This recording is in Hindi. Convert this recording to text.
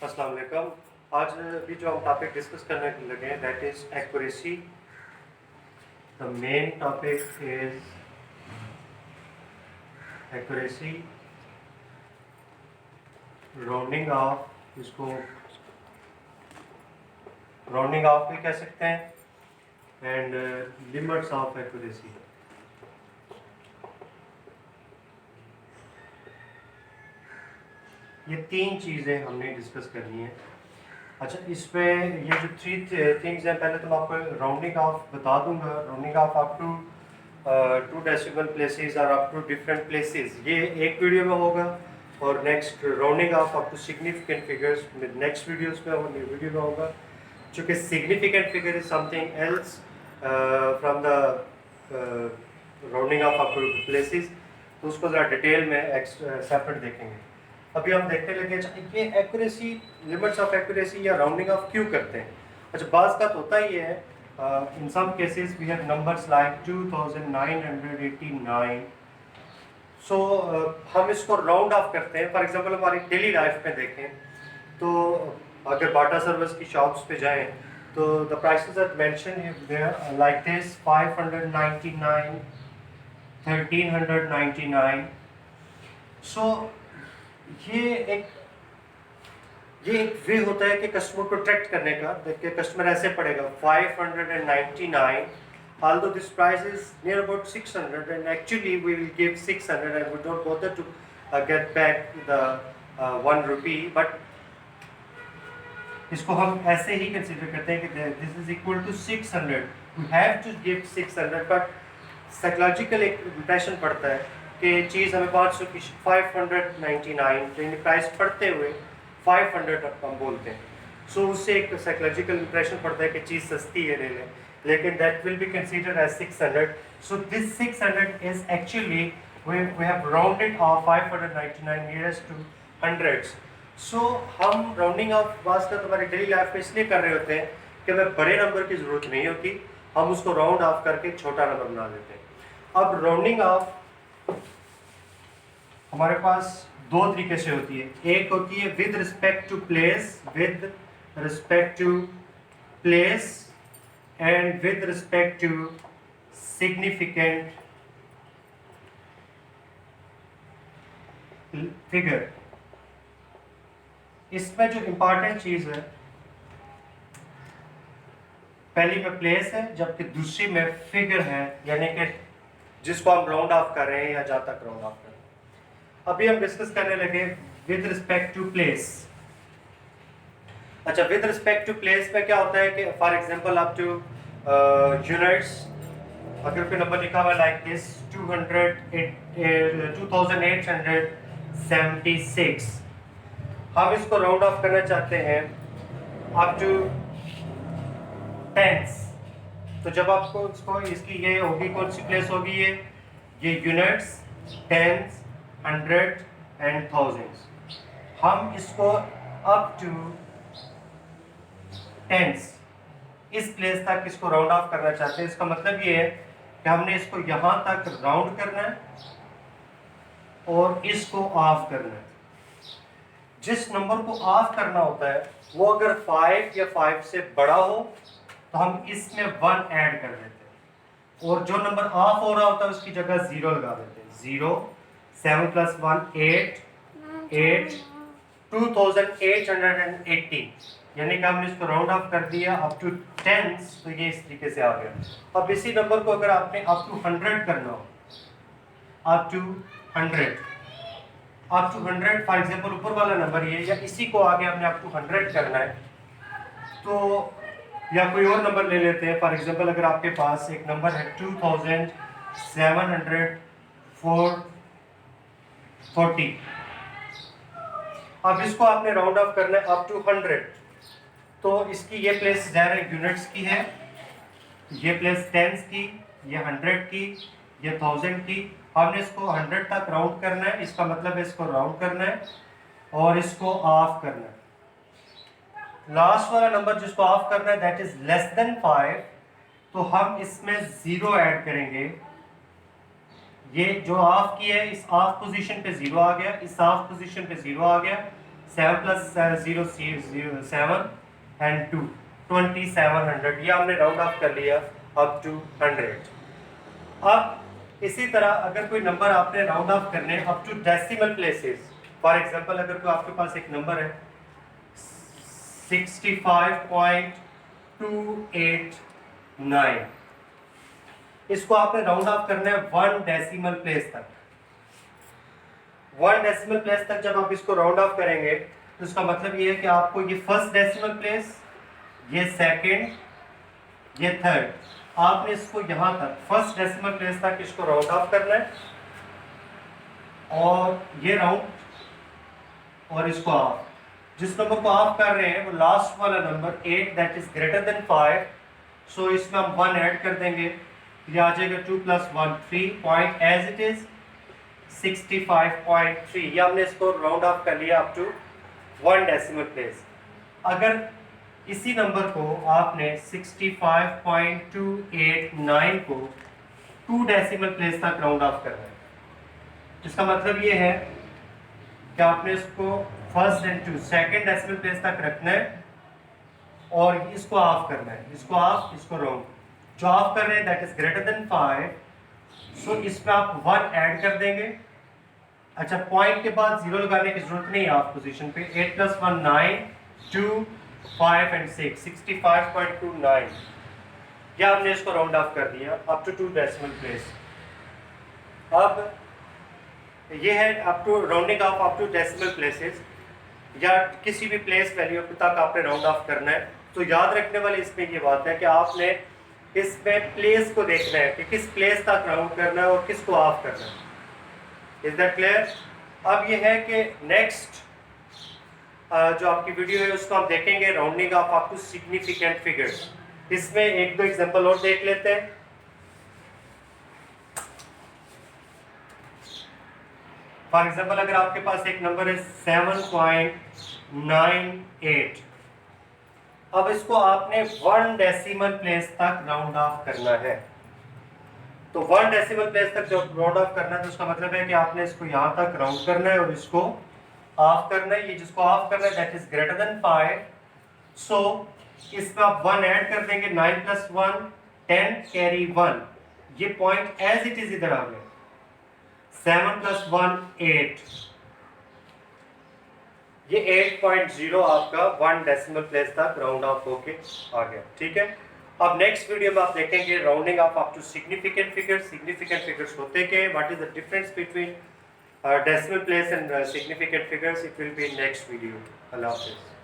अस्सलाम वालेकुम। आज भी जो हम टॉपिक डिस्कस करने लगे हैं that is accuracy. The main topic is accuracy, rounding off, इसको राउंडिंग ऑफ भी कह सकते हैं, एंड लिमिट्स ऑफ एक्यूरेसी। ये तीन चीज़ें हमने डिस्कस करनी है। अच्छा, इस पे ये जो थ्री थिंग्स हैं, पहले तो मैं आपको राउंडिंग ऑफ बता दूंगा। Rounding off up to 2 decimal places और अप टू डिफरेंट प्लेसेस, ये एक वीडियो में होगा। और next rounding off up to significant figures next videos में और न्यू वीडियो में होगा। चूँकि significant figure is something else from the rounding off up to places, तो उसको ज़रा डिटेल में सेपरेट देखेंगे। अभी हम देखने लगे ये एक्यूरेसी, लिमिट्स ऑफ एक्यूरेसी या राउंडिंग ऑफ क्यों करते हैं। अच्छा, बाज़ का तो होता ही है, in some cases we have numbers like 2989। So हम इसको राउंड ऑफ करते हैं। फॉर एग्जांपल हमारी डेली लाइफ में देखें तो अगर बाटा सर्विस की शॉप्स पे जाएं तो the prices are mention like this 599, 1399। So ये एक वे होता है कि कस्टमर को अट्रैक्ट करने का। देखिए कस्टमर ऐसे पड़ेगा 599, although this price is near about 600 and actually we will give 600 and we don't bother to get back the 1 rupee, but इसको हम ऐसे ही कंसीडर करते हैं कि this is equal to 600, we have to give 600, but psychological एक इम्प्रेशन पड़ता है कि चीज़ हमें 500 की 599 प्राइस पढ़ते हुए 500 हम बोलते हैं। सो उससे एक साइकोलॉजिकल इम्प्रेशन पड़ता है कि चीज़ सस्ती है, ले लें, लेकिन that will be considered as 600। So this 600 is actually we have rounded off 599 nearest to hundreds. So हम राउंडिंग ऑफ वास्ते हमारी डेली लाइफ में इसलिए कर रहे होते हैं कि हमें बड़े नंबर की ज़रूरत नहीं होती, हम उसको राउंड ऑफ करके छोटा नंबर बना देते हैं। अब राउंडिंग ऑफ हमारे पास दो तरीके से होती है। एक होती है with respect to place, with respect to place and with respect to significant figure. इसमें जो इंपॉर्टेंट चीज है, पहली में प्लेस है जबकि दूसरी में फिगर है, यानी कि जिसको हम राउंड ऑफ कर रहे हैं या जहां तक राउंड ऑफ कर रहे हैं। अभी हम डिस्कस करने लगे विद रिस्पेक्ट टू प्लेस। अच्छा, विद रिस्पेक्ट टू प्लेस में क्या होता है कि for example up two units, अगर कोई नंबर लिखा हुआ लाइक दिस 2876, हम इसको राउंड ऑफ करना चाहते हैं अप टू टेंस। तो जब आपको इसको इसकी ये होगी, कौन सी प्लेस होगी, ये units, tens, hundred and thousands. हम इसको अप टू टेंस इस प्लेस तक इसको राउंड ऑफ करना चाहते हैं। इसका मतलब ये है कि हमने इसको यहां तक राउंड करना है और इसको ऑफ करना है। जिस नंबर को ऑफ करना होता है वो अगर 5 या 5 से बड़ा हो तो हम इसमें 1 ऐड कर देते हैं, और जो नंबर ऑफ हो रहा होता है उसकी जगह 0 लगा देते हैं। 0, 7 + 1 8, 8, 2880, यानी कि हमने इसको राउंड ऑफ कर दिया अप टू टेंस। तो ये इस तरीके से आ गया। अब इसी नंबर को अगर आपने अप टू 100 करना हो, अप टू 100 फॉर एग्जांपल ऊपर वाला नंबर ये, या इसी को आगे हमने अप टू 100 करना है, तो या कोई और नंबर ले लेते हैं। फॉर एग्जांपल अगर आपके पास एक नंबर है 2740, अब इसको आपने राउंड ऑफ करना है अप टू 100, तो इसकी ये प्लेस ज़ाहिर यूनिट्स की है, ये प्लेस टेंस की, ये 100 की, ये 1000 की। हमने इसको 100 तक राउंड करना है, इसका मतलब है इसको राउंड करना है और इसको ऑफ करना है। लास्ट वाला नंबर जिसको ऑफ करना है दैट इज लेस देन 5, तो हम इसमें 0 ऐड करेंगे। ये जो ऑफ किया है, इस ऑफ पोजीशन पे 0 आ गया, इस ऑफ पोजीशन पे 0 आ गया, 7 प्लस 0 7 एंड 2 2700, ये हमने राउंड ऑफ कर लिया अप टू 100। अब इसी तरह अगर कोई नंबर आपने राउंड ऑफ करने up to decimal places, for example अगर कोई आपके पास एक नंबर है 65.289, इसको आपने राउंड ऑफ करना है 1 डेसिमल प्लेस तक। 1 डेसिमल प्लेस तक जब आप इसको राउंड ऑफ करेंगे तो इसका मतलब ये है कि आपको ये फर्स्ट डेसिमल प्लेस, ये सेकंड, ये थर्ड, आपने इसको यहां तक फर्स्ट डेसिमल प्लेस तक इसको राउंड ऑफ करना है, और ये राउंड और इसको ऑफ। जिस नंबर को ऑफ कर रहे हैं वो लास्ट वाला number 8 that is greater than 5, सो इसमें हम 1 ऐड कर देंगे, ये आ जाएगा 2 + 1 3 पॉइंट एज इट इज 65.3। ये हमने इसको राउंड ऑफ कर लिया अप टू 1 डेसिमल प्लेस। अगर इसी नंबर को आपने 65.289 को 2 डेसिमल प्लेस तक राउंड ऑफ करना है, इसका मतलब ये है कि आपने इसको first and to second decimal place तक रखना है और इसको ऑफ करना है, इसको ऑफ, इसको राउंड। जो ऑफ कर रहे हैं दैट इज ग्रेटर देन 5, सो इसमें आप 1 ऐड कर देंगे। अच्छा, पॉइंट के बाद 0 लगाने की जरूरत नहीं है आप पोजीशन पे। 8 + 1 9, 2 5 एंड 6 65.29, या हमने इसको राउंड ऑफ कर दिया अप टू 2 डेसिमल प्लेस। अब ये है up to rounding off up to decimal places, या किसी भी प्लेस वैल्यू तक आपने राउंड ऑफ करना है। तो याद रखने वाली इसमें ये बात है कि आपने इसमें प्लेस को देखना है कि किस प्लेस तक राउंड करना है और किसको ऑफ करना है। Is that clear? अब ये है कि नेक्स्ट जो आपकी वीडियो है उसको हम देखेंगे rounding off up to significant figures. इसमें एक दो एग्जांपल और देख लेते हैं। फॉर एग्जांपल अगर आपके पास एक नंबर है 7.98, अब इसको आपने 1 डेसिमल प्लेस तक राउंड ऑफ करना है। तो 1 डेसिमल प्लेस तक जब राउंड ऑफ करना है तो उसका मतलब है कि आपने इसको यहां तक राउंड करना है और इसको ऑफ करना है। ये जिसको ऑफ करना है दैट इज ग्रेटर देन 5, सो इसमें आप 1 ऐड कर देंगे। 9 + 1 10 कैरी 1, ये पॉइंट एज इट इज इधर आ गया। 7 + 1 8, ये 8.0 आपका 1 डेसिमल प्लेस तक राउंड ऑफ होके आ गया। ठीक है, अब नेक्स्ट वीडियो में आप देखेंगे rounding off up to significant figures. Significant figures होते क्या, what is the difference between decimal place and significant figures. It will be in next video. अल्लाह हाफिज़।